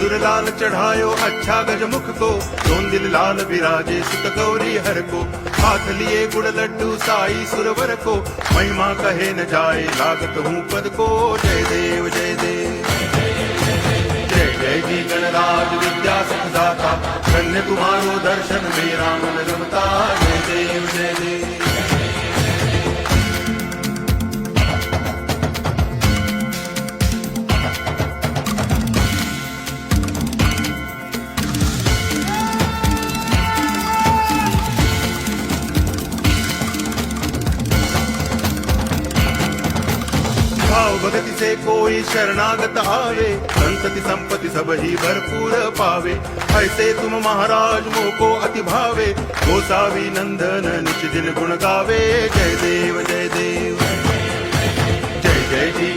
सिंदूर लाल चढ़ायो अच्छा गजमुख को, दोन दिल लाल विराजे सुत गौरी हर को। हाथ लिए गुड़ लड्डू साई सुरवर को, महिमा कहे न जाए लागत हूँ पद को। जय देव जय देव जय जय जी गणराज विद्या सुखदाता, धन्य तुम्हारो दर्शन मेरा मन रमता। जय देव जय देव भाव भगति से कोई शरणागत आवे, संतति संपत्ति सब ही भरपूर पावे। ऐसे तुम महाराज मोको अति भावे, गोसावी नंदन निच दिन गुण गावे। जय देव जय देव जय जय जी।